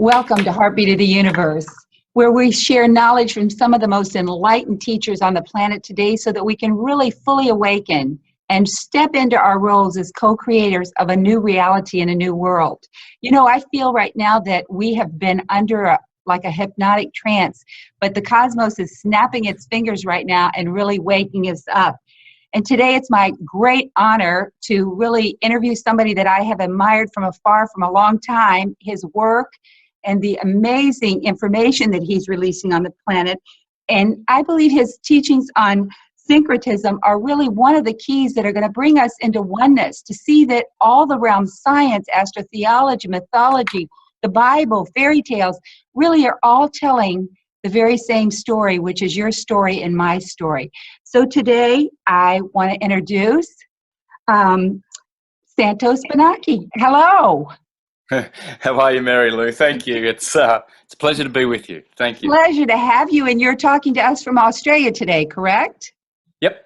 Welcome to Heartbeat of the Universe, where we share knowledge from some of the most enlightened teachers on the planet today so that we can really fully awaken and step into our roles as co-creators of a new reality and a new world. You know, I feel right now that we have been under like a hypnotic trance, but the cosmos is snapping its fingers right now and really waking us up. And today it's my great honor to really interview somebody that I have admired from afar from a long time, his work and the amazing information that he's releasing on the planet. And I believe his teachings on syncretism are really one of the keys that are going to bring us into oneness, to see that all the realms, science, astrotheology, mythology, the Bible, fairy tales, really are all telling the very same story, which is your story and my story. So today I want to introduce Santos Bonacci. Hello. How are you, Mary Lou? Thank you. It's a pleasure to be with you. Thank you. Pleasure to have you. And you're talking to us from Australia today, correct? Yep.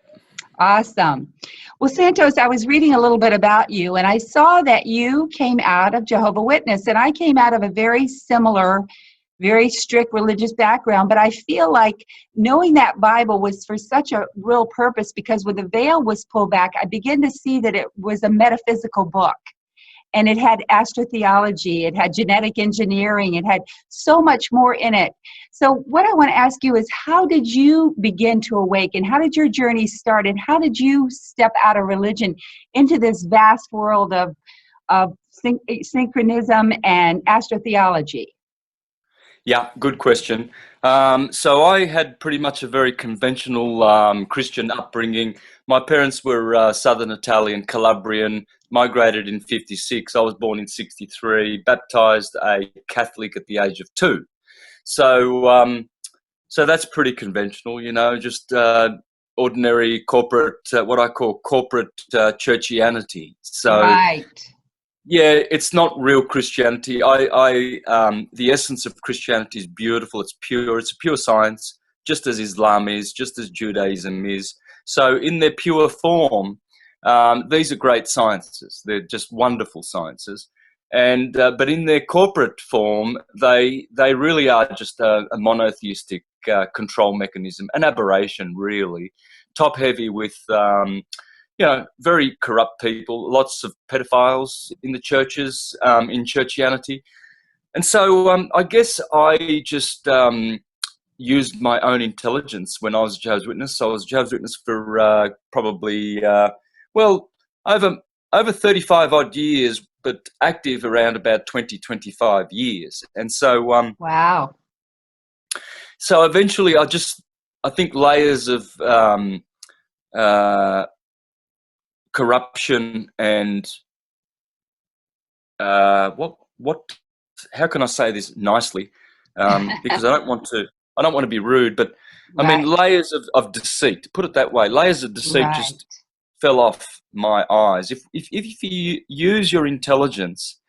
Awesome. Well, Santos, I was reading a little bit about you, and I saw that you came out of Jehovah's Witness, and I came out of a very similar, very strict religious background, but I feel like knowing that Bible was for such a real purpose, because when the veil was pulled back, I began to see that it was a metaphysical book. And it had astrotheology, it had genetic engineering, it had so much more in it. So what I want to ask you is, how did you begin to awaken? How did your journey start? And how did you step out of religion into this vast world of synchronism and astrotheology? Yeah, good question. So I had pretty much a very conventional Christian upbringing. My parents were Southern Italian, Calabrian, migrated in 56. I was born in 63, baptized a Catholic at the age of 2. So that's pretty conventional, you know, just ordinary corporate, what I call corporate churchianity. So. Right. Yeah, it's not real Christianity. The essence of Christianity is beautiful. It's pure. It's a pure science, just as Islam is, just as Judaism is. So in their pure form, these are great sciences. They're just wonderful sciences. And but in their corporate form, they really are just a monotheistic control mechanism, an aberration, really, top heavy with. Very corrupt people, lots of pedophiles in the churches, in churchianity. And so I guess I just used my own intelligence when I was a Jehovah's Witness. So I was a Jehovah's Witness for probably, over 35 odd years, but active around about 20, 25 years. And so... wow. So eventually I think layers of... corruption and how can I say this nicely? Because I don't want to be rude, but right. I mean layers of deceit. Put it that way, layers of deceit right. Just fell off my eyes. If you use your intelligence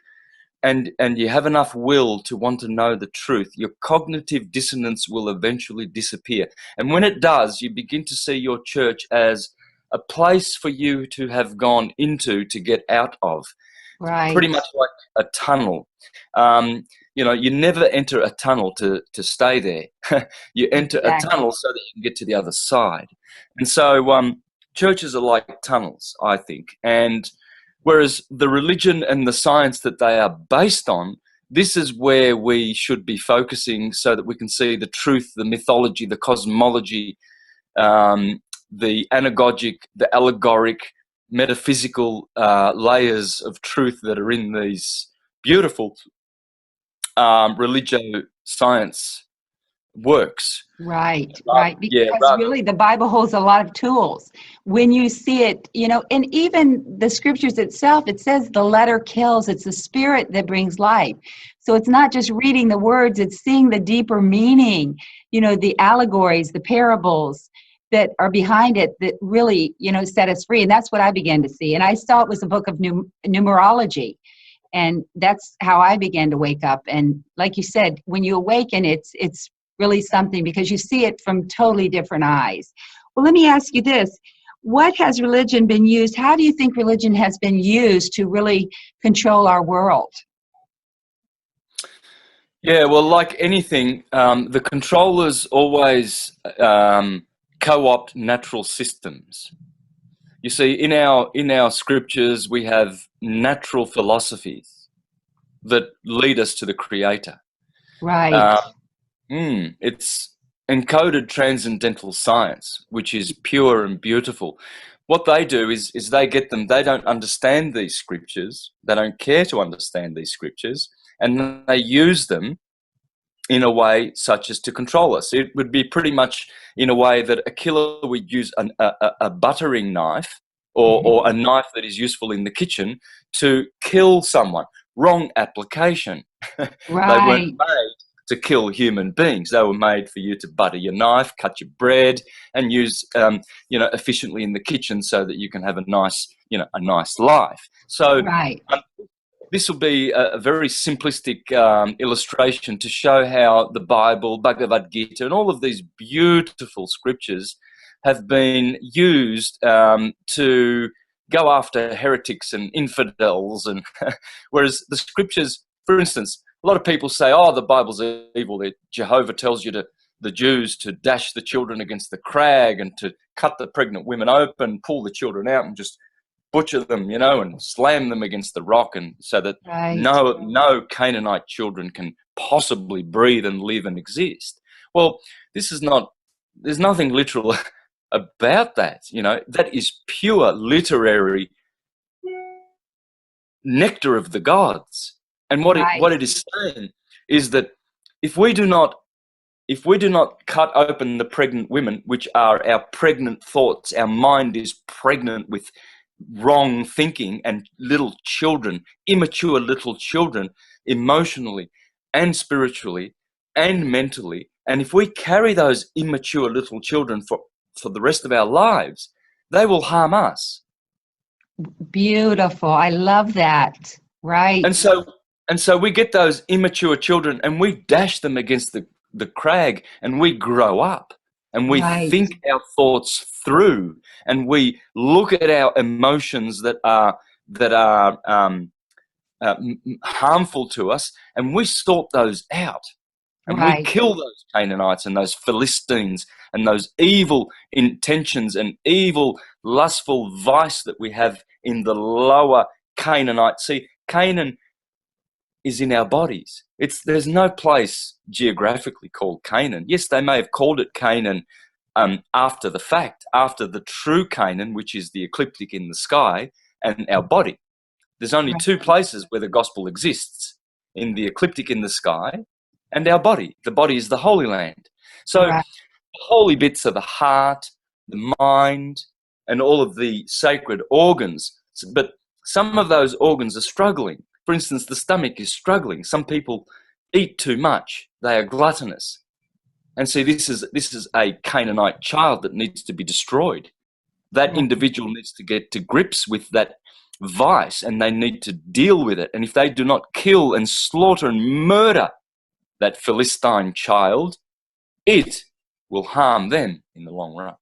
and you have enough will to want to know the truth, your cognitive dissonance will eventually disappear. And when it does, you begin to see your church as a place for you to have gone into to get out of. Right. Pretty much like a tunnel. You never enter a tunnel to stay there. You enter exactly. A tunnel so that you can get to the other side. And so churches are like tunnels, I think. And whereas the religion and the science that they are based on, this is where we should be focusing so that we can see the truth, the mythology, the cosmology, the anagogic, the allegoric, metaphysical layers of truth that are in these beautiful religio-science works. Right. Because really the Bible holds a lot of tools. When you see it, and even the scriptures itself, it says the letter kills. It's the spirit that brings life. So it's not just reading the words, it's seeing the deeper meaning, the allegories, the parables that are behind it that really, set us free. And that's what I began to see. And I saw it was a book of numerology. And that's how I began to wake up. And like you said, when you awaken, it's really something because you see it from totally different eyes. Well, let me ask you this. What has religion been used? How do you think religion has been used to really control our world? Yeah, well, like anything, the controllers always co-opt natural systems. You see, in our scriptures, we have natural philosophies that lead us to the Creator. Right. Uh, it's encoded transcendental science, which is pure and beautiful. What they do is they don't understand these scriptures, they don't care to understand these scriptures, and they use them in a way such as to control us. It would be pretty much in a way that a killer would use a buttering knife, or a knife that is useful in the kitchen to kill someone. Wrong application. They weren't Right. made to kill human beings. They were made for you to butter your knife, cut your bread, and use efficiently in the kitchen so that you can have a nice life. So Right. this will be a very simplistic illustration to show how the Bible, Bhagavad Gita, and all of these beautiful scriptures have been used to go after heretics and infidels. And whereas the scriptures, for instance, a lot of people say, "Oh, the Bible's evil." Jehovah tells the Jews to dash the children against the crag and to cut the pregnant women open, pull the children out, and just butcher them, and slam them against the rock, and so that Right. no Canaanite children can possibly breathe and live and exist. Well, there's nothing literal about that. That is pure literary nectar of the gods. And what Right. it is saying is that if we do not cut open the pregnant women, which are our pregnant thoughts, our mind is pregnant with wrong thinking, and little children, immature little children, emotionally and spiritually and mentally. And if we carry those immature little children for the rest of our lives, they will harm us. Beautiful. I love that. Right. And so we get those immature children and we dash them against the crag, and we grow up and we Right. think our thoughts through, and we look at our emotions that are harmful to us, and we sort those out, and we Right. kill those Canaanites and those Philistines and those evil intentions and evil lustful vice that we have in the lower Canaanite. See, Canaan is in our bodies. There's no place geographically called Canaan. Yes, they may have called it Canaan after the fact, after the true Canaan, which is the ecliptic in the sky, and our body. There's only Right. two places where the gospel exists: in the ecliptic in the sky and our body. The body is the Holy Land. So Right. the holy bits are the heart, the mind, and all of the sacred organs. But some of those organs are struggling. For instance, the stomach is struggling. Some people eat too much. They are gluttonous. And see, this is a Canaanite child that needs to be destroyed. That Right. individual needs to get to grips with that vice, and they need to deal with it. And if they do not kill and slaughter and murder that Philistine child, it will harm them in the long run.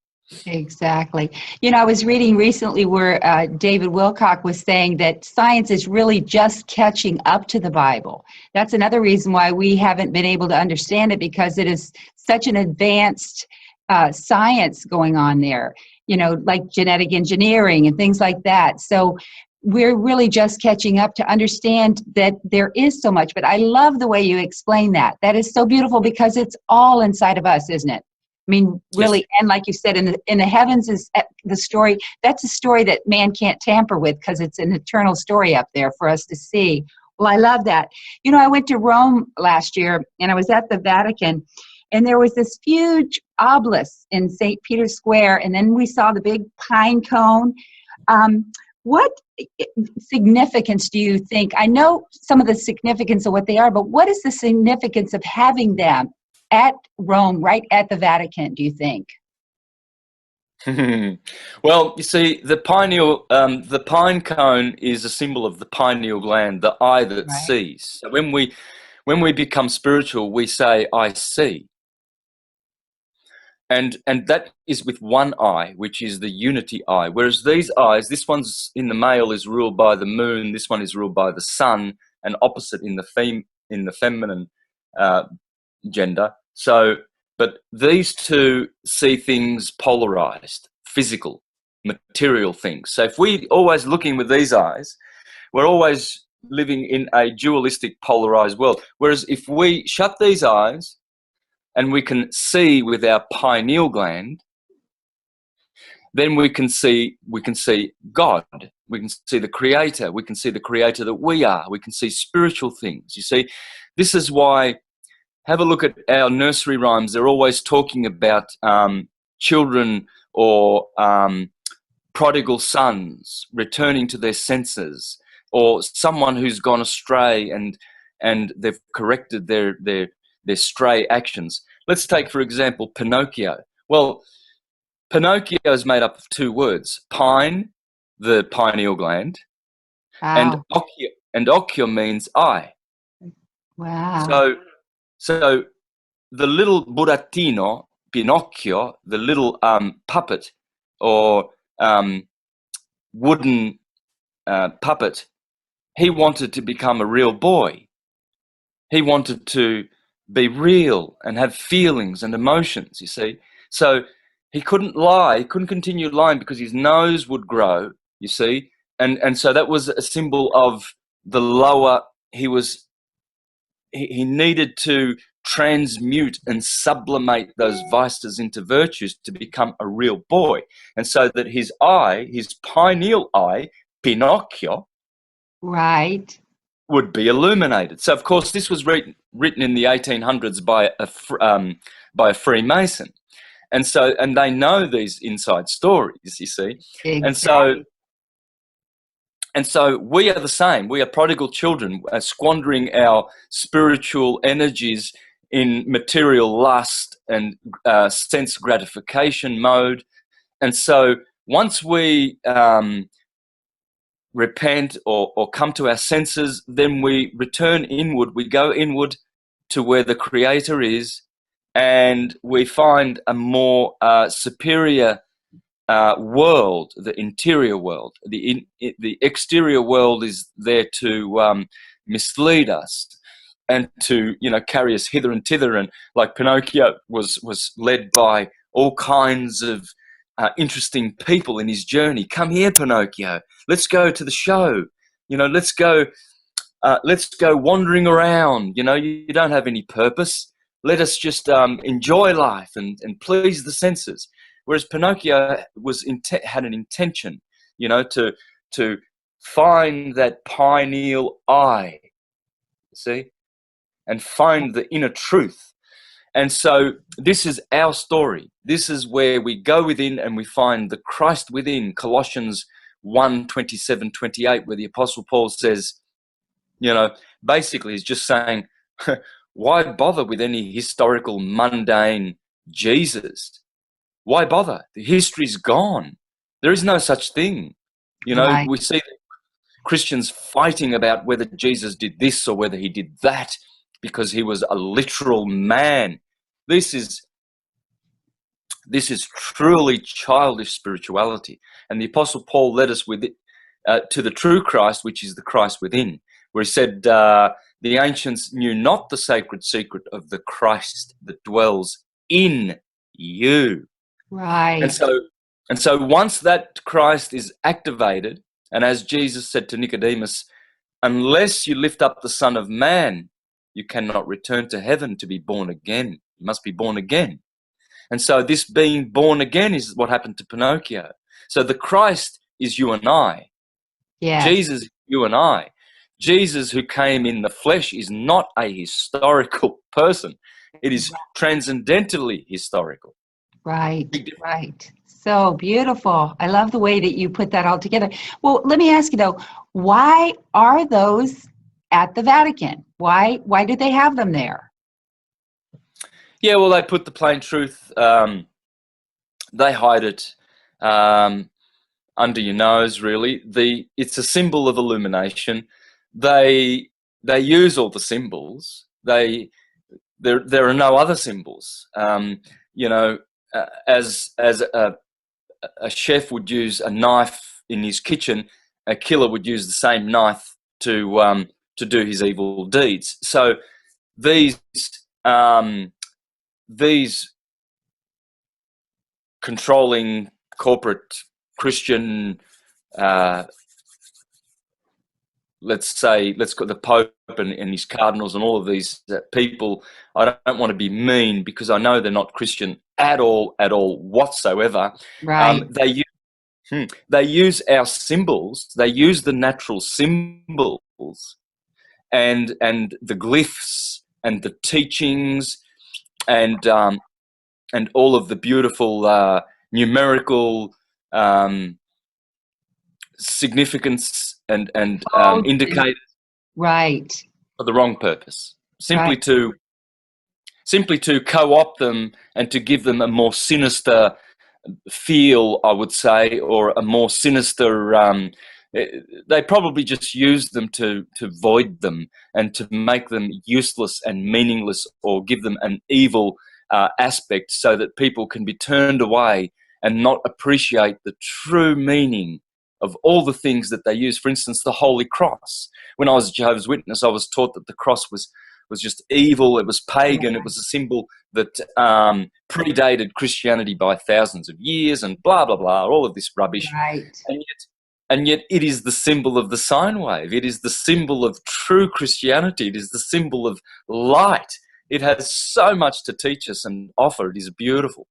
Exactly. I was reading recently where David Wilcock was saying that science is really just catching up to the Bible. That's another reason why we haven't been able to understand it, because it is such an advanced science going on there, like genetic engineering and things like that. So we're really just catching up to understand that there is so much. But I love the way you explain that. That is so beautiful, because it's all inside of us, isn't it? I mean, really, Yes. and like you said, in the heavens is the story. That's a story that man can't tamper with, because it's an eternal story up there for us to see. Well, I love that. I went to Rome last year, and I was at the Vatican, and there was this huge obelisk in St. Peter's Square, and then we saw the big pine cone. What significance do you think? I know some of the significance of what they are, but what is the significance of having them at Rome, right at the Vatican, do you think? Well, you see, the pine cone is a symbol of the pineal gland, the eye that Right. sees. So when we become spiritual, we say, "I see," and that is with one eye, which is the unity eye. Whereas these eyes, this one's in the male is ruled by the moon, this one is ruled by the sun, and opposite in the feminine gender. So, but these two see things polarized, physical, material things. So if we always looking with these eyes, we're always living in a dualistic, polarized world. Whereas if we shut these eyes and we can see with our pineal gland, then we can see God. We can see the Creator. We can see the Creator that we are. We can see spiritual things. You see, this is why, have a look at our nursery rhymes. They're always talking about children or prodigal sons returning to their senses, or someone who's gone astray and they've corrected their stray actions. Let's take, for example, Pinocchio. Well, Pinocchio is made up of two words: pine, the pineal gland, Wow. and occhio means eye. Wow. So the little burattino, Pinocchio, the little puppet or wooden puppet, he wanted to become a real boy. He wanted to be real and have feelings and emotions, you see. So he couldn't lie, he couldn't continue lying because his nose would grow, you see. And so that was a symbol of the lower, he needed to transmute and sublimate those vices into virtues to become a real boy. And so that his eye, his pineal eye, Pinocchio, right, would be illuminated. So, of course, this was written in the 1800s by a Freemason. And they know these inside stories, you see. exactly. And so we are the same. We are prodigal children, squandering our spiritual energies in material lust and sense gratification mode. And so once we repent or come to our senses, then we return inward. We go inward to where the Creator is, and we find a more superior world, the interior world. The exterior world is there to mislead us and to carry us hither and thither. And like Pinocchio was led by all kinds of interesting people in his journey. Come here, Pinocchio. Let's go to the show. Let's go wandering around. You don't have any purpose. Let us just enjoy life and please the senses. Whereas Pinocchio had an intention, to find that pineal eye, see, and find the inner truth. And so this is our story. This is where we go within and we find the Christ within. Colossians 1:27-28, where the Apostle Paul says, basically he's just saying, why bother with any historical, mundane Jesus? Why bother? The history's gone. There is no such thing. Right. We see Christians fighting about whether Jesus did this or whether he did that because he was a literal man. This is truly childish spirituality. And the Apostle Paul led us with it to the true Christ, which is the Christ within, where he said, the ancients knew not the sacred secret of the Christ that dwells in you. Right. And so once that Christ is activated, and as Jesus said to Nicodemus, unless you lift up the Son of Man, you cannot return to heaven to be born again. You must be born again. And so this being born again is what happened to Pinocchio. So the Christ is you and I. Yes. Jesus is you and I. Jesus, who came in the flesh, is not a historical person. It is transcendentally historical. Right, right. So beautiful. I love the way that you put that all together. Well, let me ask you though, why are those at the Vatican? Why do they have them there? Yeah, well, they put the plain truth. They hide it under your nose, really. It's a symbol of illumination. They use all the symbols. There are no other symbols. As a chef would use a knife in his kitchen, a killer would use the same knife to do his evil deeds. So these these controlling corporate Christian, let's call the Pope and his cardinals and all of these people. I don't want to be mean because I know they're not Christian at all whatsoever. Right. They use our symbols. They use the natural symbols and the glyphs and the teachings and all of the beautiful numerical significance and indicators, right, for the wrong purpose. Simply right. to co-opt them and to give them a more sinister feel, I would say, or a more sinister. They probably just use them to void them and to make them useless and meaningless, or give them an evil aspect, so that people can be turned away and not appreciate the true meaning of all the things that they use. For instance, the Holy Cross. When I was a Jehovah's Witness, I was taught that the cross was just evil. It was pagan. It was a symbol that predated Christianity by thousands of years, and blah blah blah. All of this rubbish. Right. And yet, it is the symbol of the sine wave. It is the symbol of true Christianity. It is the symbol of light. It has so much to teach us and offer. It is beautiful.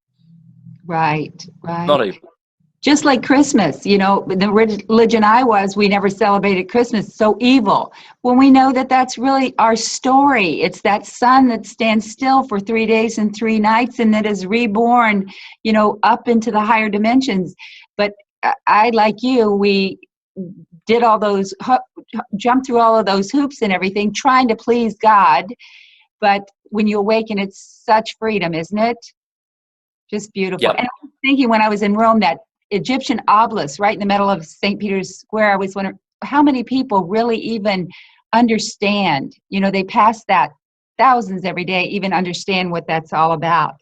Right. Right. Not evil. Just like Christmas, you know, the religion I was, we never celebrated Christmas. So evil. When we know that that's really our story. It's that sun that stands still for 3 days and 3 nights and that is reborn, you know, up into the higher dimensions. But I, like you, we did all those, jumped through all of those hoops and everything, trying to please God. But when you awaken, it's such freedom, isn't it? Just beautiful. Yep. And I was thinking when I was in Rome, that Egyptian obelisk right in the middle of St. Peter's Square, I was wondering how many people really even understand. You know, they pass that, thousands every day, even understand what that's all about.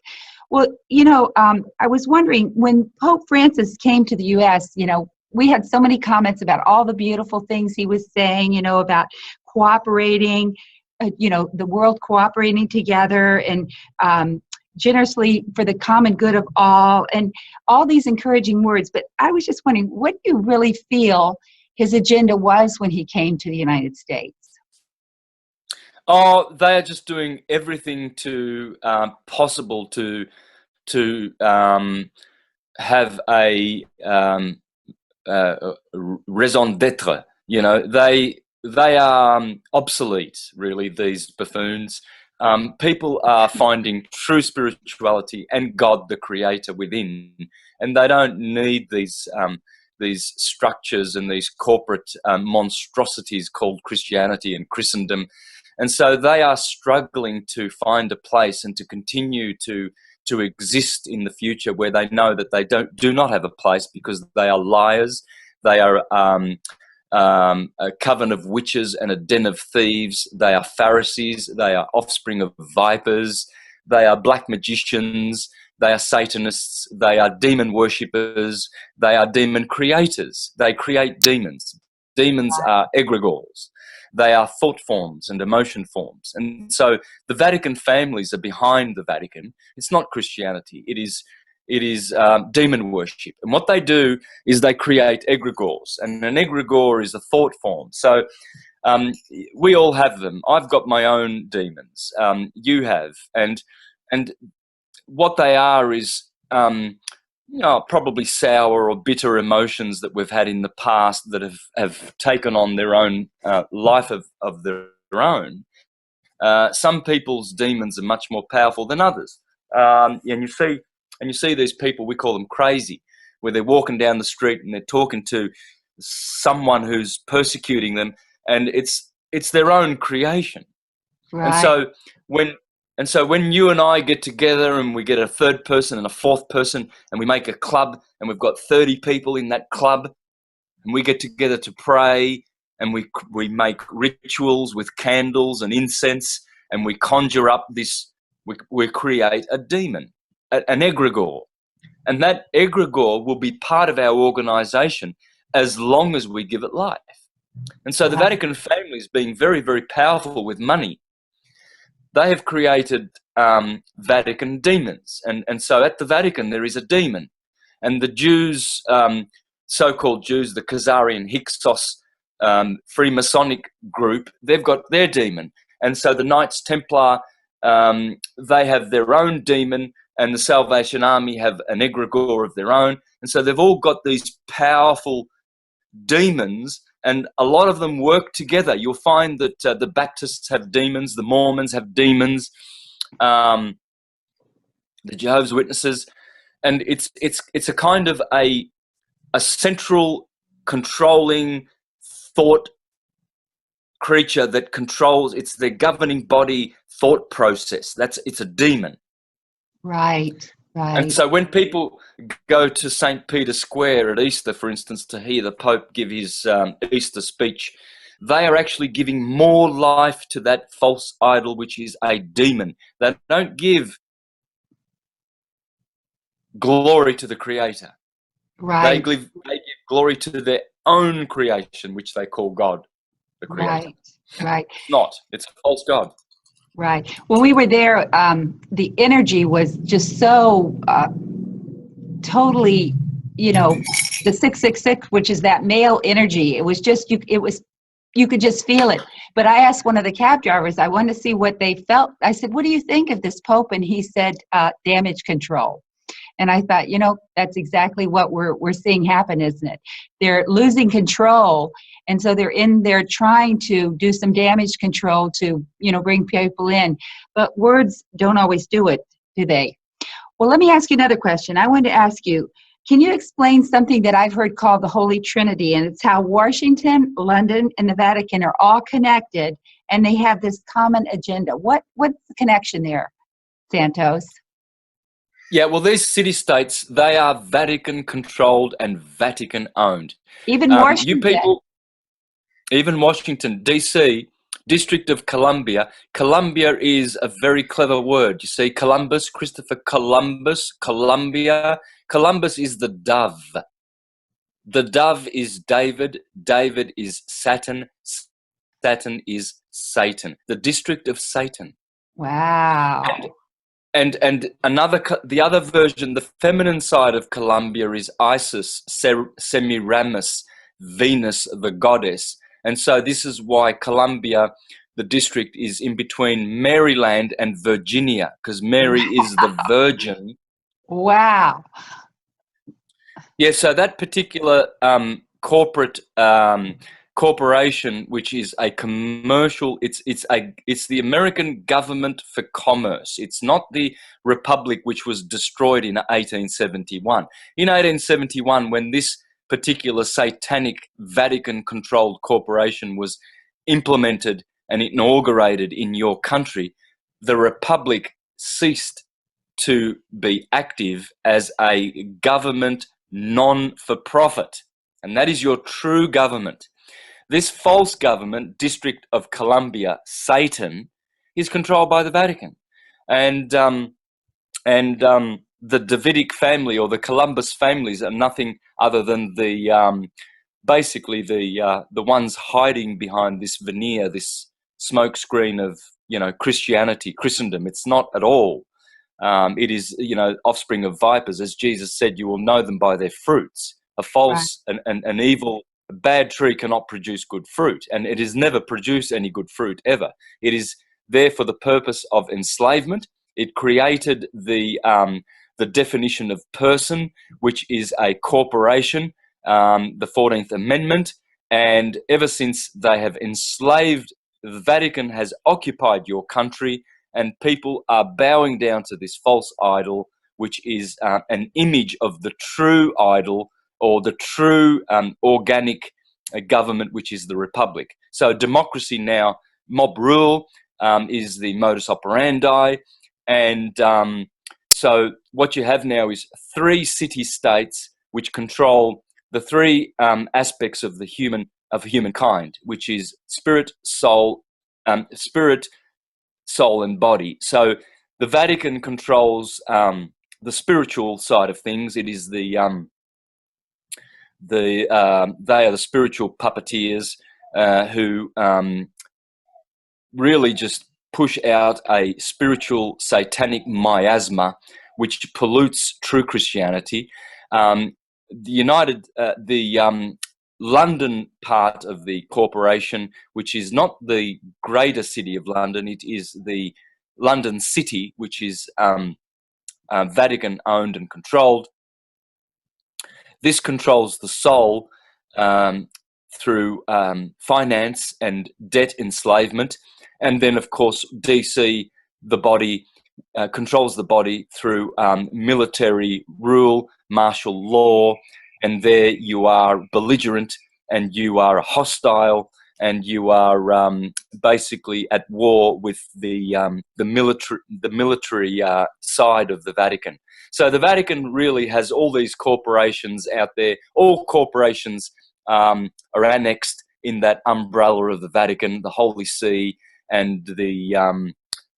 Well, you know, I was wondering, when Pope Francis came to the U.S., you know, we had so many comments about all the beautiful things he was saying, you know, about cooperating, you know, the world cooperating together and generously for the common good of all, and all these encouraging words. But I was just wondering, what do you really feel his agenda was when he came to the United States? Oh, they are just doing everything possible to have a raison d'être. You know, they are obsolete, really, these buffoons. People are finding true spirituality and God, the Creator, within, and they don't need these structures and these corporate monstrosities called Christianity and Christendom. And so they are struggling to find a place and to continue to exist in the future, where they know that they do not have a place, because they are liars. They are a coven of witches and a den of thieves. They are Pharisees. They are offspring of vipers. They are black magicians. They are Satanists. They are demon worshippers. They are demon creators. They create demons. Demons are egregores. They are thought forms and emotion forms. And so the Vatican families are behind the Vatican. It's not Christianity. It is demon worship. And what they do is they create egregores. And an egregore is a thought form. So we all have them. I've got my own demons. You have. And what they are is probably sour or bitter emotions that we've had in the past that have taken on their own life of their own. Some people's demons are much more powerful than others. And you see these people, we call them crazy, where they're walking down the street and they're talking to someone who's persecuting them, and it's their own creation. Right. And so when you and I get together and we get a third person and a fourth person and we make a club and we've got 30 people in that club and we get together to pray and we make rituals with candles and incense and we conjure up this, we create a demon, an egregore. And that egregore will be part of our organization as long as we give it life. And so the Vatican family is being very, very powerful with money. they have created Vatican demons. And so at the Vatican there is a demon. And the Jews, so-called Jews, the Khazarian Hyksos Freemasonic group, they've got their demon. And so the Knights Templar, they have their own demon, and the Salvation Army have an egregore of their own. And so they've all got these powerful demons, and a lot of them work together. You'll find that the Baptists have demons, the Mormons have demons, the Jehovah's Witnesses, and it's a kind of a central controlling thought creature that controls. It's the governing body thought process. It's a demon. Right. Right. And so when people go to St. Peter's Square at Easter, for instance, to hear the Pope give his Easter speech, they are actually giving more life to that false idol, which is a demon. They don't give glory to the Creator. Right. They give glory to their own creation, which they call God, the Creator. Right. Right. It's not. It's a false God. Right. When we were there, the energy was just so totally, the 666, which is that male energy. It was just, you could just feel it. But I asked one of the cab drivers, I wanted to see what they felt. I said, what do you think of this Pope? And he said, damage control. And I thought, that's exactly what we're seeing happen, isn't it? They're losing control. And so they're in there trying to do some damage control to, bring people in. But words don't always do it, do they? Well, let me ask you another question. I wanted to ask you, can you explain something that I've heard called the Holy Trinity? And it's how Washington, London, and the Vatican are all connected, and they have this common agenda. What's the connection there, Santos? Yeah, well, these city-states, they are Vatican-controlled and Vatican-owned. Even Washington. You people, even Washington, D.C., District of Columbia. Columbia is a very clever word. You see, Columbus, Christopher Columbus, Columbia. Columbus is the dove. The dove is David. David is Saturn. Saturn is Satan. The district of Satan. Wow. And the other version, the feminine side of Columbia is Isis, Semiramis, Venus, the goddess. And so this is why Columbia, the district, is in between Maryland and Virginia, because Mary is the virgin. Wow. Yeah, so that particular corporation, which is a commercial, it's the American government for commerce. It's not the Republic, which was destroyed in 1871. In 1871, when this particular satanic Vatican-controlled corporation was implemented and inaugurated in your country, the Republic ceased to be active as a government non-for-profit, and that is your true government. This false government, District of Columbia, Satan, is controlled by the Vatican, and the Davidic family or the Columbus families are nothing other than basically the ones hiding behind this veneer, this smokescreen of Christianity, Christendom. It's not at all. It is offspring of vipers, as Jesus said. You will know them by their fruits. A false and an evil. A bad tree cannot produce good fruit, and it has never produced any good fruit ever. It is there for the purpose of enslavement. It created the definition of person, which is a corporation, the 14th Amendment, and ever since they have enslaved, the Vatican has occupied your country, and people are bowing down to this false idol, which is an image of the true idol, or the true organic government, which is the Republic. So democracy now, mob rule is the modus operandi. And so what you have now is 3 city-states which control the 3 aspects of humankind, which is spirit, soul, and body. So the Vatican controls the spiritual side of things. It is they are the spiritual puppeteers who really just push out a spiritual satanic miasma which pollutes true Christianity. The London part of the corporation, which is not the greater city of London, it is the London City, which is Vatican owned and controlled. This controls the soul through finance and debt enslavement. And then, of course, DC, the body, controls the body through military rule, martial law, and there you are belligerent and you are hostile and you are basically at war with the military side of the Vatican. So the Vatican really has all these corporations out there. All corporations are annexed in that umbrella of the Vatican, the Holy See, and the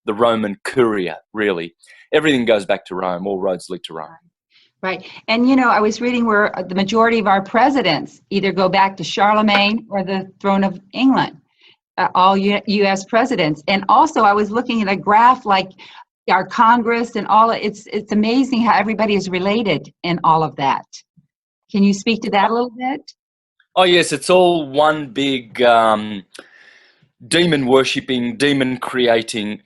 Roman Curia. Really, everything goes back to Rome. All roads lead to Rome. Right. And, you know, I was reading where the majority of our presidents either go back to Charlemagne or the throne of England, all U.S. presidents. And also I was looking at a graph like our Congress and all. It's amazing how everybody is related in all of that. Can you speak to that a little bit? Oh, yes. It's all one big demon-worshipping, demon-creating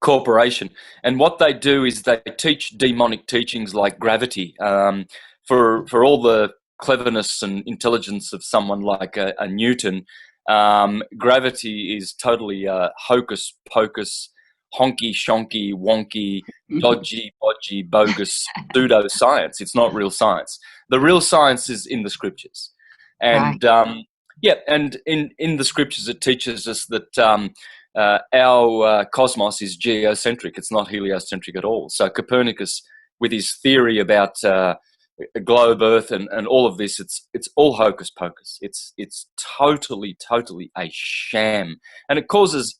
corporation. And what they do is they teach demonic teachings like gravity. For all the cleverness and intelligence of someone like a Newton, gravity is totally hocus pocus, honky shonky wonky, dodgy bodgy, bogus pseudo science. It's not real science. The real science is in the scriptures. And and in the scriptures it teaches us that our cosmos is geocentric. It's not heliocentric at all. So Copernicus, with his theory about a globe Earth and all of this, it's all hocus pocus. It's totally a sham, and it causes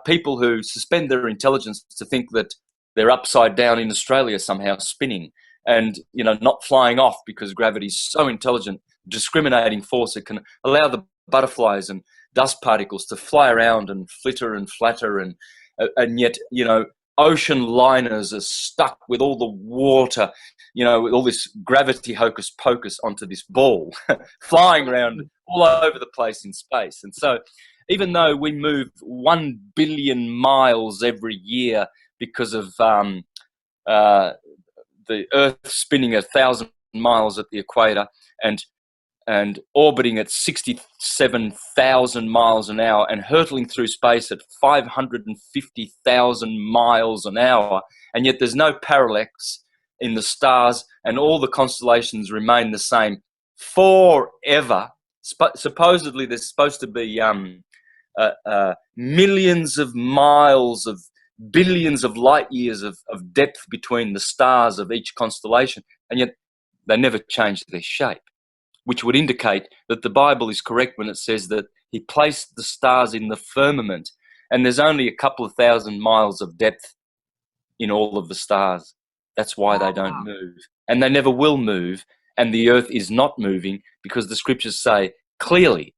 people who suspend their intelligence to think that they're upside down in Australia somehow spinning, and not flying off because gravity is so intelligent, discriminating force. It can allow the butterflies and dust particles to fly around and flitter and flatter, and yet ocean liners are stuck with all the water, with all this gravity hocus pocus onto this ball flying around all over the place in space. And so even though we move 1 billion miles every year because of the Earth spinning 1,000 miles at the equator and orbiting at 67,000 miles an hour and hurtling through space at 550,000 miles an hour, and yet there's no parallax in the stars and all the constellations remain the same forever. Supposedly there's supposed to be millions of miles of billions of light years of depth between the stars of each constellation, and yet they never change their shape, which would indicate that the Bible is correct when it says that he placed the stars in the firmament, and there's only a couple of thousand miles of depth in all of the stars. That's why they don't move, and they never will move, and the earth is not moving because the scriptures say clearly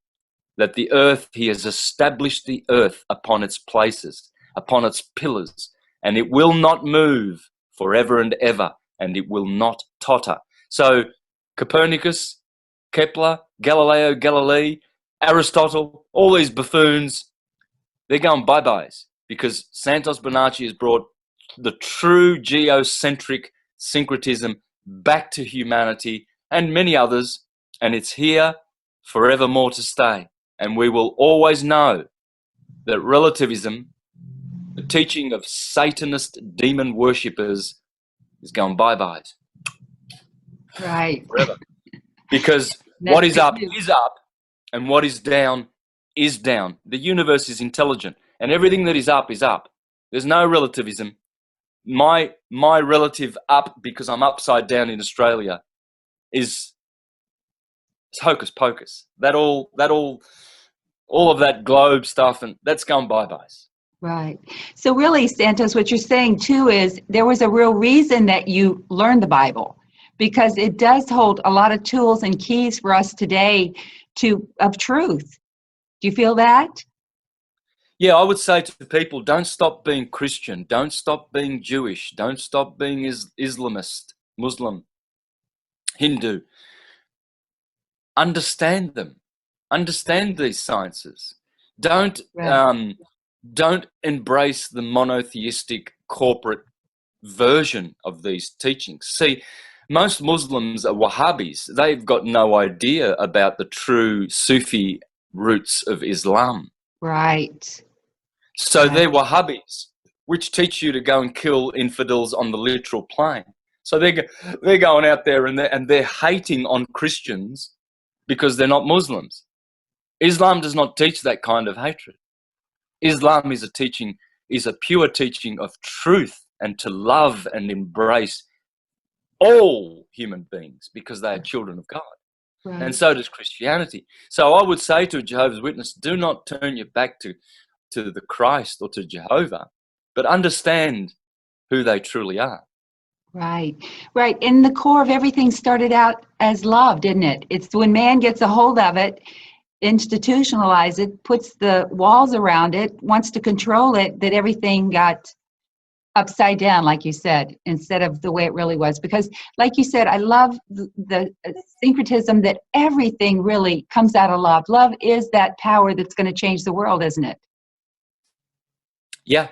that the earth, he has established the earth upon its places, upon its pillars, and it will not move forever and ever, and it will not totter. So Copernicus, Kepler, Galileo Galilei, Aristotle, all these buffoons, they're going bye-byes because Santos Bonacci has brought the true geocentric syncretism back to humanity and many others, and it's here forevermore to stay. And we will always know that relativism, the teaching of Satanist demon worshippers, is going bye-byes. Right. Forever. Because what is up, and what is down is down. The universe is intelligent, and everything that is up is up. There's no relativism. My relative up, because I'm upside down in Australia, is hocus pocus. All of that globe stuff, and that's going bye-byes. Right. So really, Santos, what you're saying too is there was a real reason that you learned the Bible, because it does hold a lot of tools and keys for us today of truth. Do you feel that? Yeah, I would say to people, don't stop being Christian, don't stop being Jewish, don't stop being Islamist, Muslim, Hindu. Understand them. Understand these sciences. Don't Right. don't embrace the monotheistic corporate version of these teachings. See, most Muslims are Wahhabis. They've got no idea about the true Sufi roots of Islam. Right. So Right. they're Wahhabis, which teach you to go and kill infidels on the literal plane. So they're going out there and they're hating on Christians because they're not Muslims. Islam does not teach that kind of hatred. Islam is a pure teaching of truth and to love and embrace all human beings because they are children of God. And Right. so does Christianity. So I would say to a Jehovah's Witness, do not turn your back to the Christ or to Jehovah, but understand who they truly are. Right. Right. And the core of everything started out as love, didn't it? It's when man gets a hold of it, institutionalize it, puts the walls around it, wants to control it, that everything got upside down, like you said, instead of the way it really was. Because, like you said, I love the syncretism that everything really comes out of love. Love is that power that's going to change the world, isn't it? Yeah.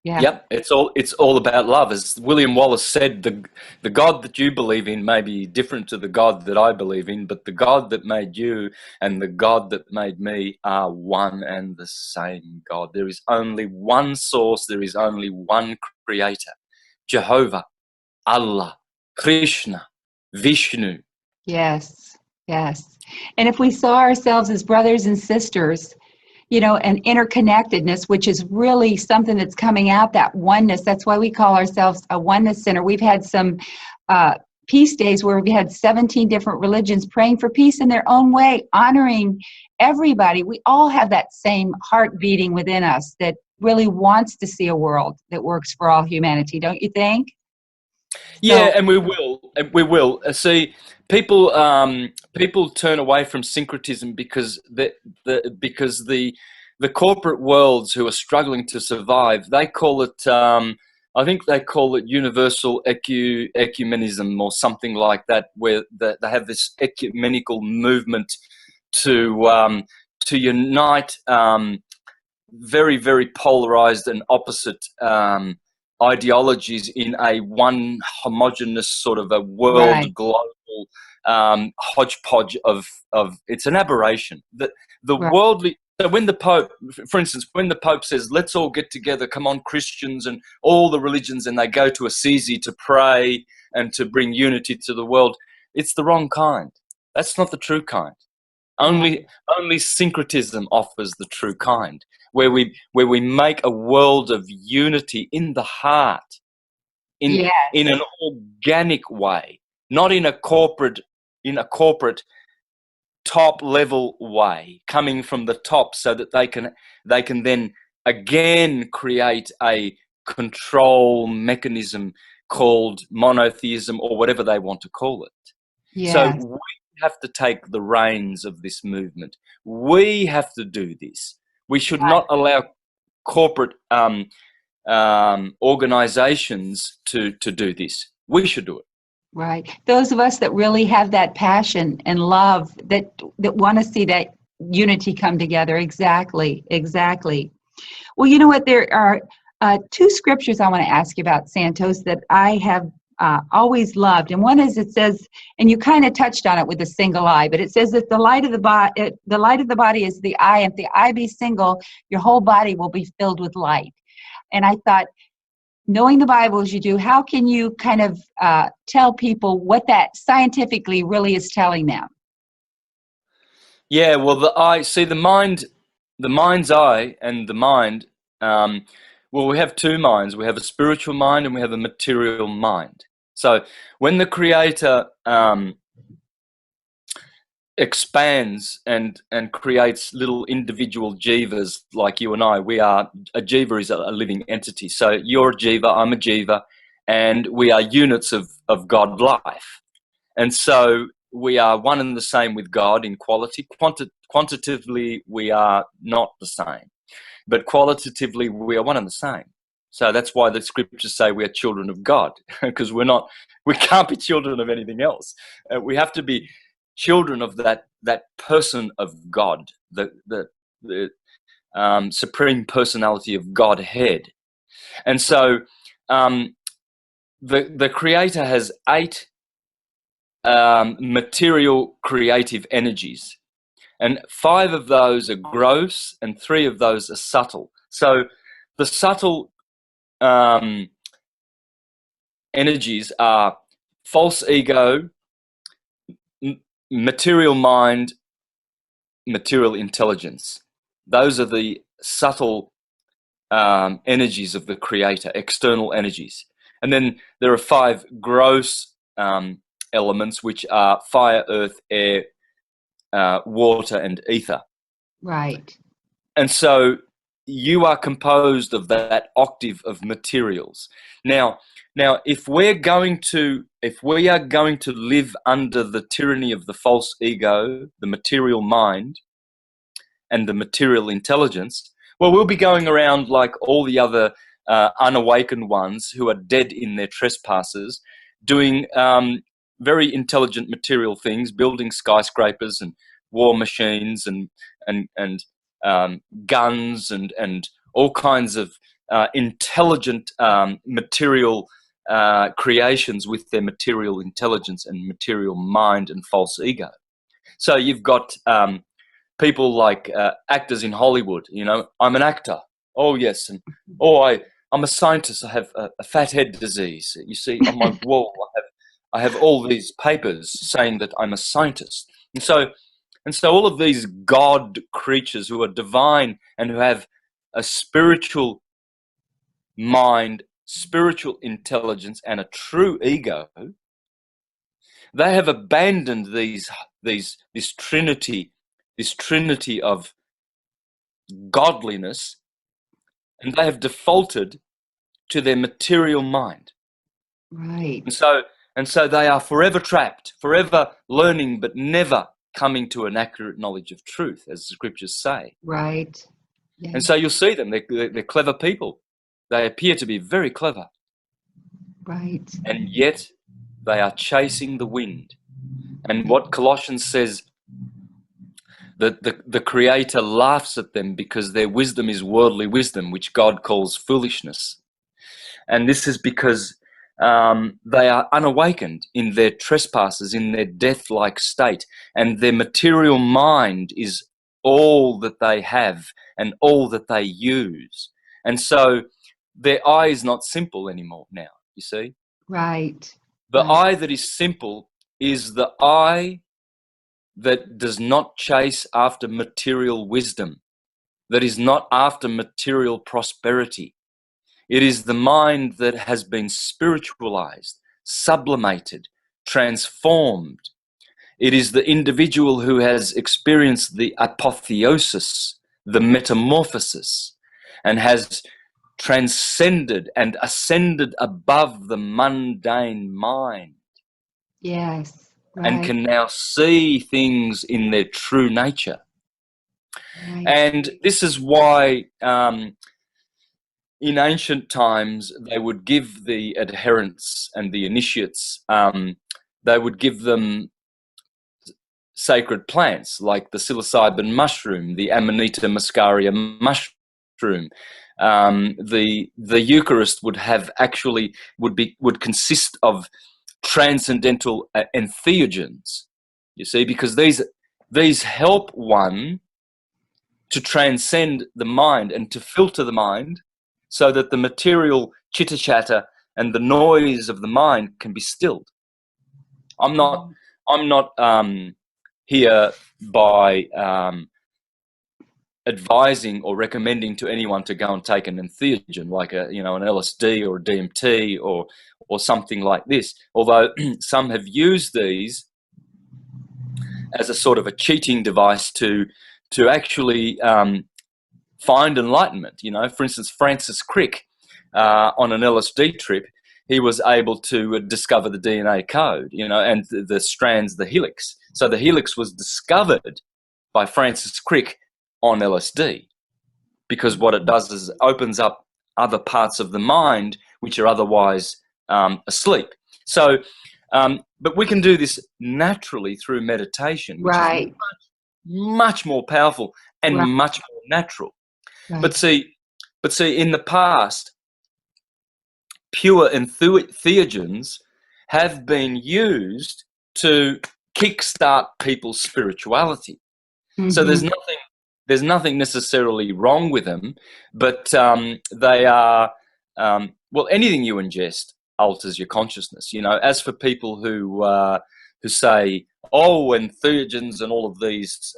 Yeah. Yep, it's all about love. As William Wallace said, the God that you believe in may be different to the God that I believe in, but the God that made you and the God that made me are one and the same God. There is only one source, there is only one creator. Jehovah, Allah, Krishna, Vishnu. Yes. Yes. And if we saw ourselves as brothers and sisters, you know, and interconnectedness, which is really something that's coming out, that oneness. That's why we call ourselves a oneness center. We've had some peace days where we had 17 different religions praying for peace in their own way, honoring everybody. We all have that same heart beating within us that really wants to see a world that works for all humanity, don't you think? Yeah, So, and we will. And we will. See, people turn away from syncretism because the corporate worlds who are struggling to survive, they call it. I think they call it universal ecumenism or something like that, where they have this ecumenical movement to unite very, very polarized and opposite ideologies in a one homogenous sort of a world right, global hodgepodge of it's an aberration. The right, worldly. So when the Pope, for instance, when the Pope says, let's all get together, come on, Christians and all the religions, and they go to Assisi to pray and to bring unity to the world, it's the wrong kind. That's not the true kind. right. Only syncretism offers the true kind, where we make a world of unity in the heart, in an Yes, organic way, not in a corporate top level way, coming from the top, so that they can then again create a control mechanism called monotheism or whatever they want to call it. So yes, we have to take the reins of this movement. We have to do this. We should not allow corporate organizations to do this. We should do it. right. Those of us that really have that passion and love that want to see that unity come together. Exactly, exactly. Well, you know what? There are two scriptures I want to ask you about, Santos, that I have always loved. And one is, it says, and you kind of touched on it with the single eye, but it says that the light of the body is the eye. If the eye be single, your whole body will be filled with light. And I thought, knowing the Bible as you do, how can you kind of tell people what that scientifically really is telling them? Yeah, well, the eye, see, the mind's eye and the mind, well, we have two minds. We have a spiritual mind and we have a material mind. So when the Creator expands and creates little individual jivas like you and I, a jiva is a living entity. So you're a jiva, I'm a jiva, and we are units of God life. And so we are one and the same with God in quality. Quantitatively, we are not the same. but qualitatively we are one and the same. So that's why the scriptures say we are children of God, because we can't be children of anything else. We have to be children of that person of God, the supreme personality of Godhead. And so the Creator has 8 material creative energies, and 5 of those are gross and 3 of those are subtle. So the subtle energies are false ego, material mind, material intelligence. Those are the subtle energies of the Creator, external energies. And then there are 5 gross elements, which are fire, earth, air, water, and ether. Right. And so you are composed of that octave of materials. Now, if we are going to live under the tyranny of the false ego, the material mind, and the material intelligence, well, we'll be going around like all the other unawakened ones who are dead in their trespasses, doing very intelligent material things, building skyscrapers and war machines and guns and all kinds of intelligent material creations with their material intelligence and material mind and false ego. So you've got people like actors in Hollywood. You know, I'm an actor. Oh yes, and I'm a scientist. I have a fat head disease. You see on my wall, I have all these papers saying that I'm a scientist. And so all of these God creatures who are divine and who have a spiritual mind, spiritual intelligence, and a true ego, they have abandoned this trinity of godliness, and they have defaulted to their material mind. Right. And so they are forever trapped, forever learning, but never coming to an accurate knowledge of truth, as the scriptures say. Right. Yeah. And so you'll see them. They're clever people. They appear to be very clever. Right. And yet they are chasing the wind. And what Colossians says, that the Creator laughs at them because their wisdom is worldly wisdom, which God calls foolishness. And this is because they are unawakened in their trespasses, in their death-like state, and their material mind is all that they have and all that they use. And so their eye is not simple anymore now, you see? Right. The right. eye that is simple is the eye that does not chase after material wisdom, that is not after material prosperity. It is the mind that has been spiritualized, sublimated, transformed. It is the individual who has experienced the apotheosis, the metamorphosis, and has transcended and ascended above the mundane mind. Yes. Right. And can now see things in their true nature. Right. And this is why in ancient times they would give the adherents and the initiates, they would give them sacred plants like the psilocybin mushroom, the Amanita muscaria mushroom. The Eucharist would have would consist of transcendental entheogens, you see, because these help one to transcend the mind and to filter the mind so that the material chitter chatter and the noise of the mind can be stilled. I'm not here by advising or recommending to anyone to go and take an entheogen like an LSD or a DMT or something like this, although some have used these as a sort of a cheating device to actually find enlightenment. You know, for instance, Francis Crick on an LSD trip, he was able to discover the DNA code, you know, and the strands, the helix. So the helix was discovered by Francis Crick on LSD. because what it does is it opens up other parts of the mind which are otherwise asleep. So, but we can do this naturally through meditation, which is much more powerful and much more natural. But see, in the past, pure entheogens have been used to kickstart people's spirituality. So there's nothing necessarily wrong with them, but they are well, anything you ingest alters your consciousness. You know, as for people who say, oh, entheogens and all of these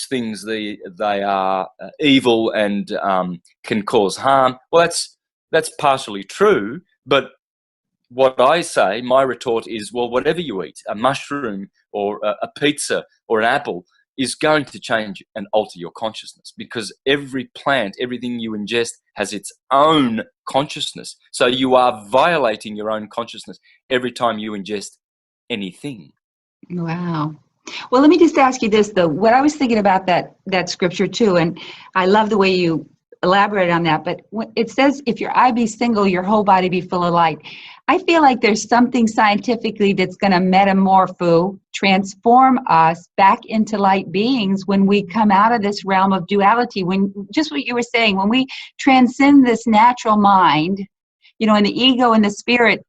things, they are evil and can cause harm. Well, that's partially true, but what I say, my retort is, well, whatever you eat, a mushroom or a pizza or an apple, is going to change and alter your consciousness, because every plant, everything you ingest has its own consciousness. So you are violating your own consciousness every time you ingest anything. Wow. Well, let me just ask you this, though. What I was thinking about that scripture too, and I love the way you elaborate on that, but it says, if your eye be single, your whole body be full of light. I feel like there's something scientifically that's going to transform us back into light beings when we come out of this realm of duality. When, just what you were saying, when we transcend this natural mind, you know, and the ego and the spirit,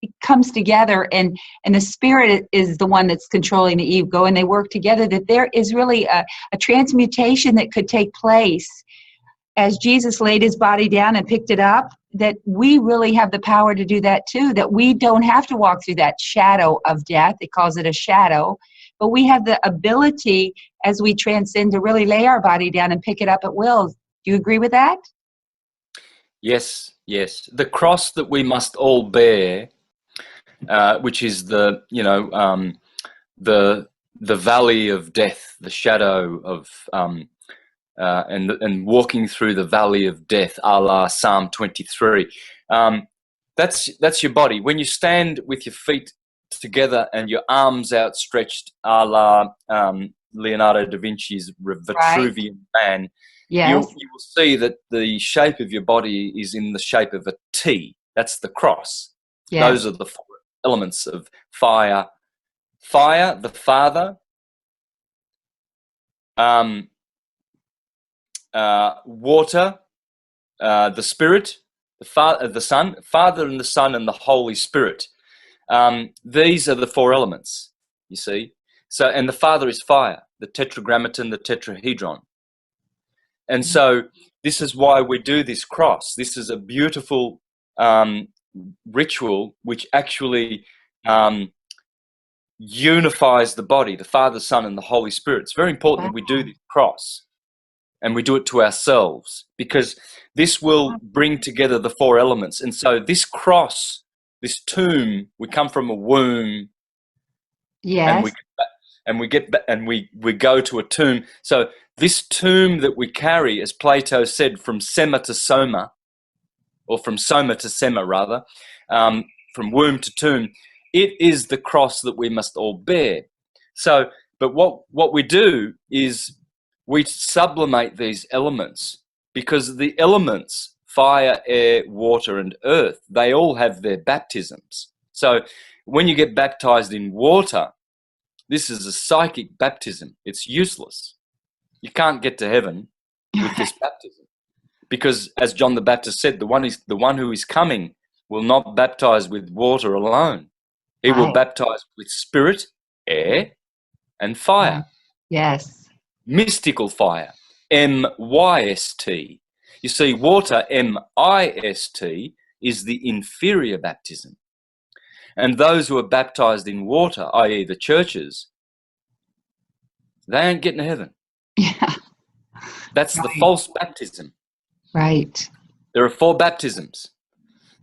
it comes together, and the spirit is the one that's controlling the ego, and they work together, that there is really a transmutation that could take place as Jesus laid his body down and picked it up, that we really have the power to do that too, that we don't have to walk through that shadow of death. It calls it a shadow, but we have the ability as we transcend to really lay our body down and pick it up at will. Do you agree with that? Yes, yes. The cross that we must all bear, which is the valley of death, the shadow of and walking through the valley of death, a la Psalm 23. That's your body. When you stand with your feet together and your arms outstretched, a la Leonardo da Vinci's Vitruvian Man, you will see that the shape of your body is in the shape of a T. That's the cross. Those are the four elements of fire. Fire, the Father. Water, the Spirit, the Son, Father and the Son and the Holy Spirit. These are the four elements, you see. So, and the Father is fire, the tetragrammaton, the tetrahedron. And so this is why we do this cross. This is a beautiful ritual which actually unifies the body, the Father, Son and the Holy Spirit. It's very important that we do this cross. And we do it to ourselves, because this will bring together the four elements. And so this cross, this tomb, we come from a womb. Yes. And we go to a tomb. So this tomb that we carry, as Plato said, from sema to soma, or from soma to sema rather, from womb to tomb, it is the cross that we must all bear. So, but what we do is we sublimate these elements, because the elements, fire, air, water, and earth, they all have their baptisms. So when you get baptized in water, this is a psychic baptism. It's useless. You can't get to heaven with this baptism, because as John the Baptist said, the one who is coming will not baptize with water alone. He will baptize with spirit, air, and fire. Yes. Mystical fire, M-Y-S-T. You see, water, M-I-S-T, is the inferior baptism. And those who are baptized in water, i.e. the churches, they ain't getting to heaven. Yeah. That's the false baptism. Right. There are four baptisms.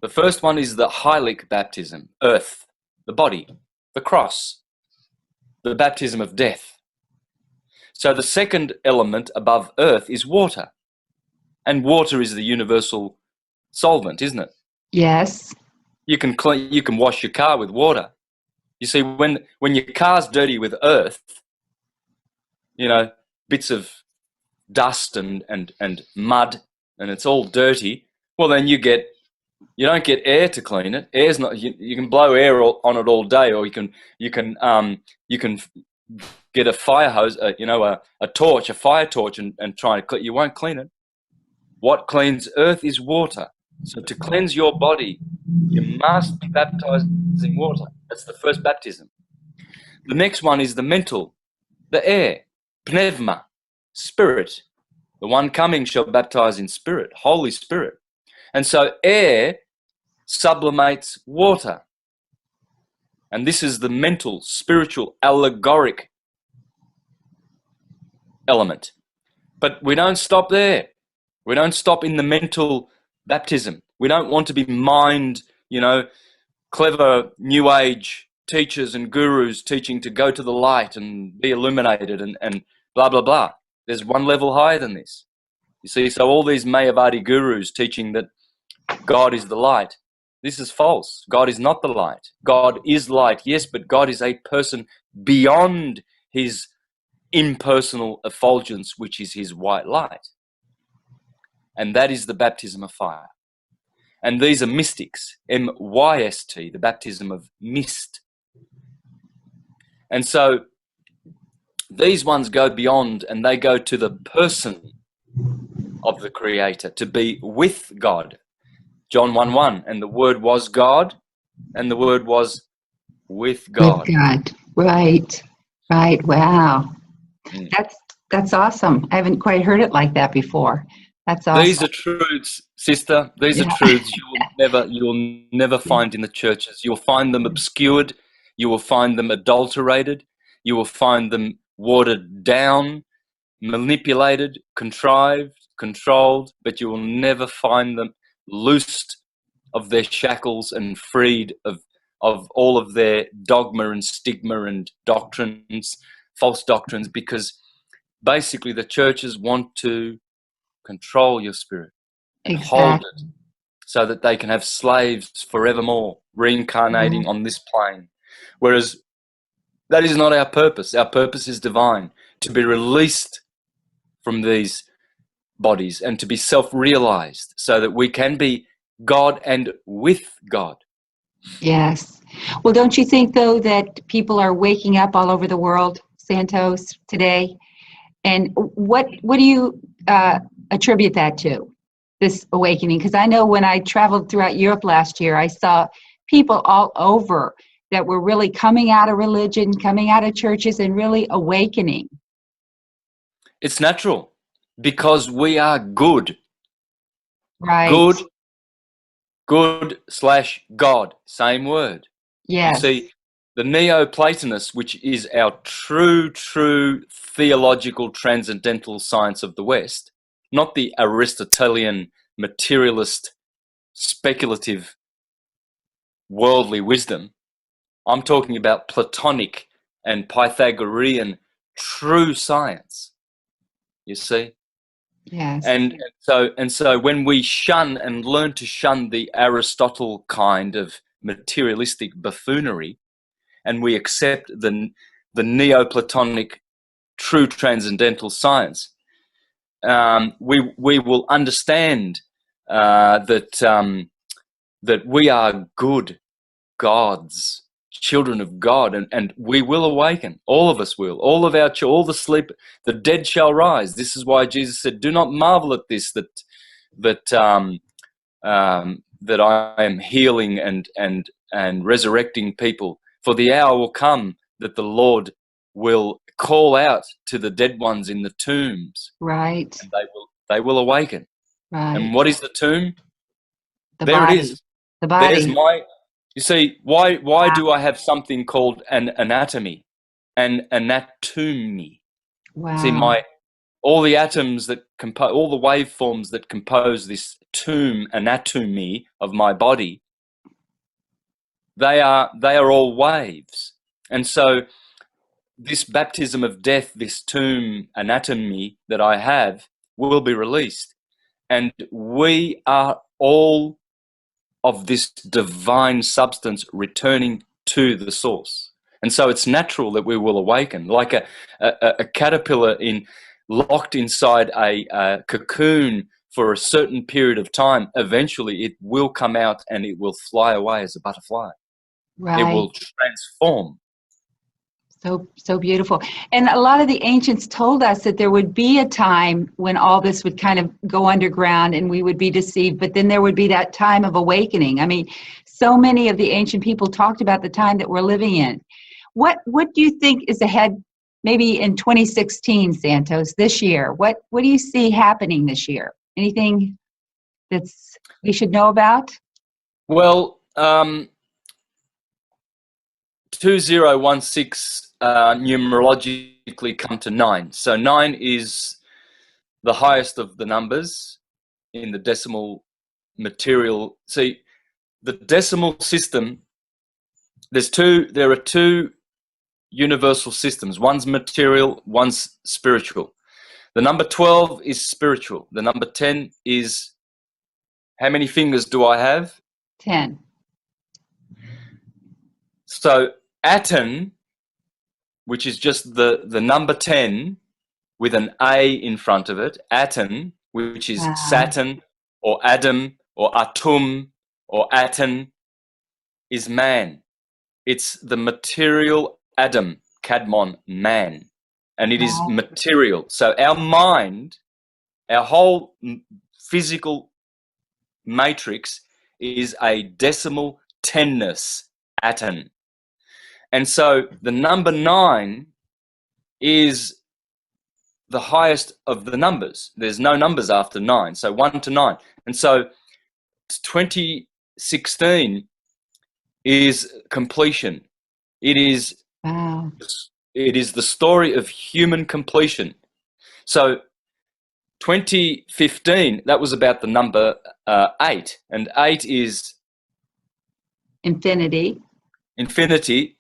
The first one is the Houllis baptism, earth, the body, the cross, the baptism of death. So the second element above earth is water. And water is the universal solvent, isn't it? Yes. You can wash your car with water. You see, when your car's dirty with earth, you know, bits of dust and mud, and it's all dirty, well, then you don't get air to clean it. Air's not. You can blow air on it all day, or you can get a fire hose, a torch, a fire torch, and try to clean. You won't clean it. What cleans earth is water. So to cleanse your body, you must be baptized in water. That's the first baptism. The next one is the mental, the air, pneuma, spirit. The one coming shall baptize in spirit, Holy Spirit. And so air sublimates water. And this is the mental, spiritual, allegoric element. But we don't stop there. We don't stop in the mental baptism. We don't want to be clever new age teachers and gurus teaching to go to the light and be illuminated and blah, blah, blah. There's one level higher than this. You see, so all these Mayavadi gurus teaching that God is the light, this is false. God is not the light. God is light, yes, but God is a person beyond his impersonal effulgence, which is his white light. And that is the baptism of fire. And these are mystics, M-Y-S-T, the baptism of mist. And so these ones go beyond, and they go to the person of the Creator, to be with God. John 1:1, and the Word was God, and the Word was with God. With God, right. Wow, that's awesome. I haven't quite heard it like that before. That's awesome. These are truths, sister. These are truths you'll never find in the churches. You'll find them obscured. You will find them adulterated. You will find them watered down, manipulated, contrived, controlled, but you will never find them loosed of their shackles and freed of all of their dogma and stigma and doctrines, false doctrines, because basically the churches want to control your spirit and hold it so that they can have slaves forevermore, reincarnating on this plane. Whereas that is not our purpose. Our purpose is divine, to be released from these bodies and to be self-realized so that we can be God and with God. Yes. Well, don't you think, though, that people are waking up all over the world, Santos, today? And what do you attribute that to, this awakening? Because I know when I traveled throughout Europe last year, I saw people all over that were really coming out of religion, coming out of churches, and really awakening. It's natural, because we are good. Right. Good/God, same word. Yes. You see, the Neoplatonists, which is our true theological transcendental science of the West, not the Aristotelian materialist speculative worldly wisdom. I'm talking about Platonic and Pythagorean true science. You see? Yes. And so when we shun and learn to shun the Aristotle kind of materialistic buffoonery, and we accept the Neoplatonic true transcendental science, we will understand that we are good gods, children of God, and we will awaken. All of us will. All the sleep, the dead shall rise. This is why Jesus said, "Do not marvel at this, that I am healing and resurrecting people. For the hour will come that the Lord will call out to the dead ones in the tombs." Right. And they will awaken. Right. And what is the tomb? There body. It is. The body. There's you see, why do I have something called an anatomy? An anatomy. Wow. See, all the atoms that compose, all the waveforms that compose this tomb anatomy of my body, they are all waves. And so this baptism of death, this tomb anatomy that I have, will be released. And we are all of this divine substance returning to the source. And so it's natural that we will awaken, like a caterpillar locked inside a cocoon for a certain period of time, eventually it will come out and it will fly away as a butterfly. Right. It will transform. So beautiful. And a lot of the ancients told us that there would be a time when all this would kind of go underground and we would be deceived, but then there would be that time of awakening. I mean, so many of the ancient people talked about the time that we're living in. What do you think is ahead, maybe in 2016, Santos, this year? What do you see happening this year? Anything that's we should know about? Well, 2016 numerologically come to 9. So 9 is the highest of the numbers in the decimal material. See, the decimal system, there are two universal systems. One's material, one's spiritual. The number 12 is spiritual. The number 10 is, how many fingers do I have? 10. So Aten, which is just the number 10 with an A in front of it, Aten, which is Saturn or Adam or Atum or Aten, is man. It's the material Adam, Kadmon, man. And it is material. So our mind, our whole physical matrix is a decimal tenness, Aten. And so the number 9 is the highest of the numbers. There's no numbers after 9, so 1 to 9. And so 2016 is completion. It is the story of human completion. So 2015, that was about the number 8, and 8 is infinity,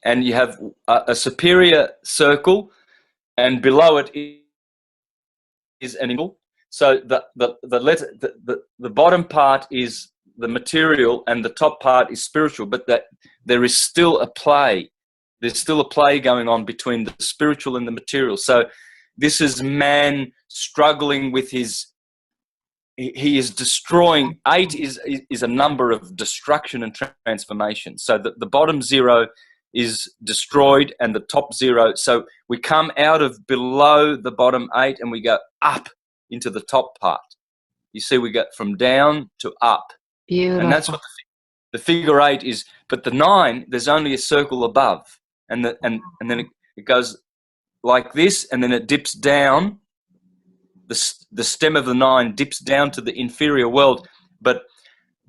and you have a superior circle, and below it is an angle. So the bottom part is the material and the top part is spiritual, but that there is still a play. There's still a play going on between the spiritual and the material. So this is man struggling with he is destroying. 8 is a number of destruction and transformation. So the bottom 0 is destroyed and the top 0. So we come out of below the bottom 8 and we go up into the top part. You see, we go from down to up. Beautiful. And that's what the figure 8 is. But the 9, there's only a circle above. And then it goes like this, and then it dips down. The stem of the 9 dips down to the inferior world, but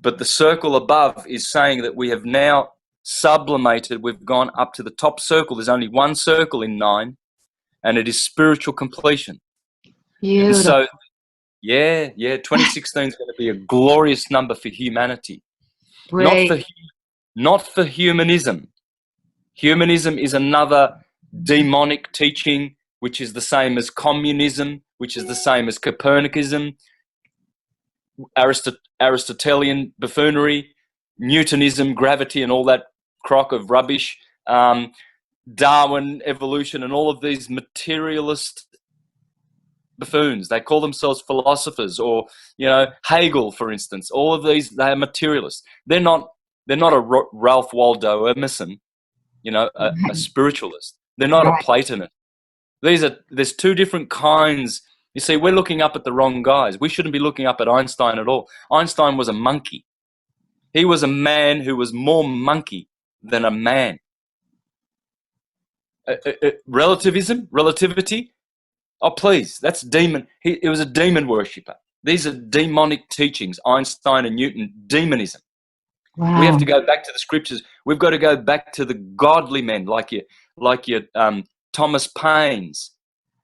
the circle above is saying that we have now sublimated. We've gone up to the top circle. There's only one circle in 9, and it is spiritual completion. Beautiful. And so, 2016 is going to be a glorious number for humanity. Great. Not for humanism. Humanism is another demonic teaching, which is the same as communism, which is the same as Copernicism, Aristotelian buffoonery, Newtonism, gravity, and all that crock of rubbish, Darwin, evolution, and all of these materialist buffoons. They call themselves philosophers, or Hegel, for instance. All of these, they are materialists. They're not a Ralph Waldo Emerson, a spiritualist. They're not a Platonist. There's two different kinds. You see, we're looking up at the wrong guys. We shouldn't be looking up at Einstein at all. Einstein was a monkey. He was a man who was more monkey than a man. Relativity. Oh, please, that's demon. He was a demon worshipper. These are demonic teachings, Einstein and Newton, demonism. Wow. We have to go back to the scriptures. We've got to go back to the godly men like your Thomas Paines,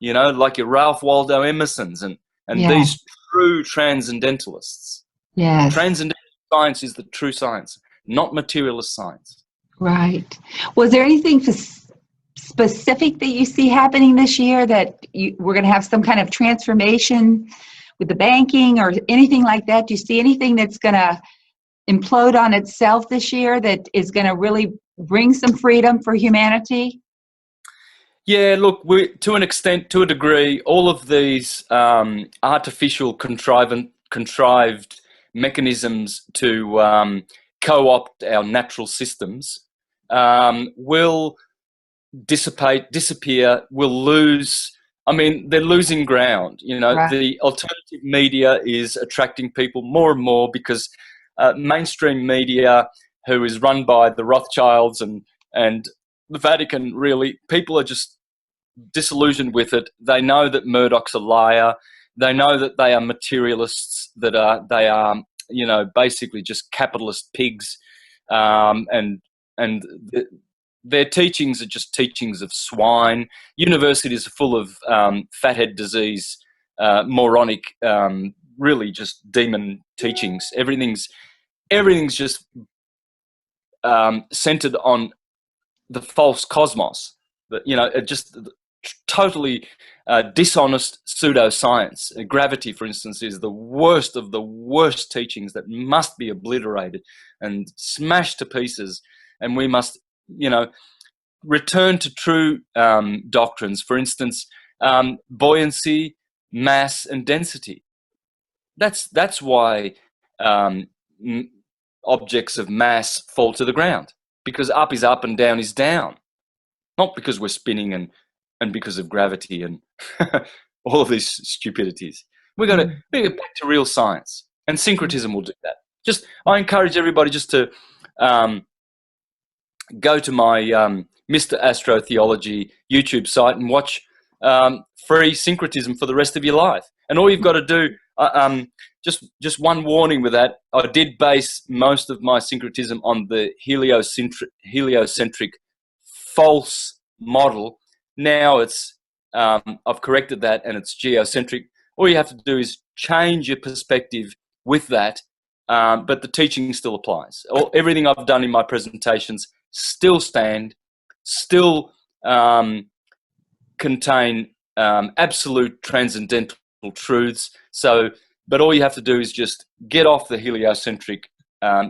like your Ralph Waldo Emersons and these true transcendentalists. Yes. Transcendental science is the true science, not materialist science. Right. Was there anything specific that you see happening this year that we're going to have some kind of transformation with the banking or anything like that? Do you see anything that's going to implode on itself this year that is going to really bring some freedom for humanity? Yeah, look, to an extent, to a degree, all of these artificial contrived mechanisms to co-opt our natural systems will disappear, will lose. I mean, they're losing ground. You know, Right. the alternative media is attracting people more and more because mainstream media, who is run by the Rothschilds and the Vatican, really, people are just disillusioned with it. They know that Murdoch's a liar. They know that they are materialists. They are basically just capitalist pigs, and their teachings are just teachings of swine. Universities are full of fathead disease, moronic, really just demon teachings. Everything's just centered on the false cosmos. Just totally dishonest pseudoscience. Gravity, for instance, is the worst of the worst teachings that must be obliterated and smashed to pieces. And we must, return to true doctrines. For instance, buoyancy, mass, and density. That's why objects of mass fall to the ground, because up is up and down is down. Not because we're spinning and because of gravity and all of these stupidities. We're going to get back to real science, and syncretism will do that. I encourage everybody just to go to my MrAstrotheology YouTube site and watch free syncretism for the rest of your life. And all you've got to do, just one warning with that, I did base most of my syncretism on the heliocentric false model. Now I've corrected that and it's geocentric. All you have to do is change your perspective with that, but the teaching still applies. Everything I've done in my presentations still stand, still contain absolute transcendental truths. But all you have to do is just get off the heliocentric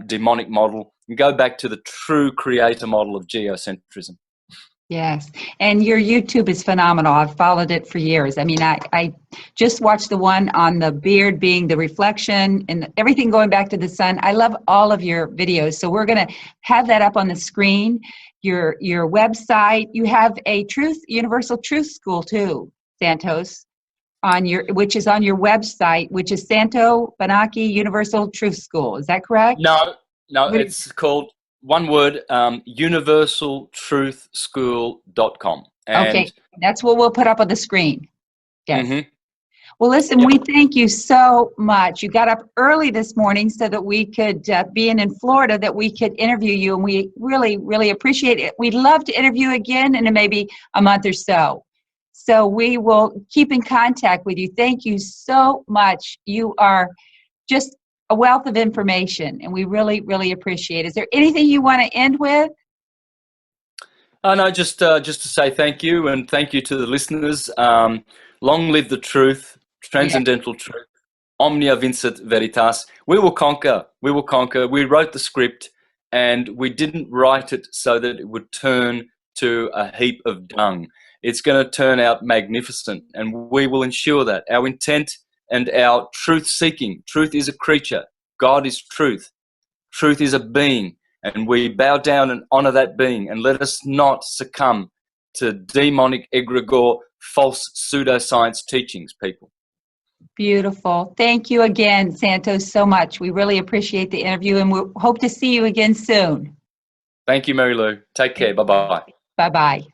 demonic model and go back to the true creator model of geocentrism. Yes, and your YouTube is phenomenal. I've followed it for years. I mean, I just watched the one on the beard being the reflection and everything going back to the sun. I love all of your videos. So we're going to have that up on the screen. Your website. You have a universal truth school too, Santos, which is on your website, which is Santos Bonacci Universal Truth School. Is that correct? No, it's called one word, universaltruthschool.com. Okay, that's what we'll put up on the screen. Yes. Mm-hmm. Well, listen, we thank you so much. You got up early this morning so that we could, being in Florida, that we could interview you, and we really, really appreciate it. We'd love to interview again in maybe a month or so. So we will keep in contact with you. Thank you so much. You are just a wealth of information, and we really, really appreciate it. Is there anything you want to end with? No, just to say thank you, and thank you to the listeners. Long live the truth, transcendental truth, omnia vincit veritas. We will conquer. We will conquer. We wrote the script, and we didn't write it so that it would turn to a heap of dung. It's going to turn out magnificent, and we will ensure that. Our intent and our truth-seeking. Truth is a creature. God is truth. Truth is a being, and we bow down and honor that being, and let us not succumb to demonic egregore, false pseudoscience teachings, people. Beautiful. Thank you again, Santos, so much. We really appreciate the interview, and we hope to see you again soon. Thank you, Mary Lou. Take care. Bye-bye. Bye-bye.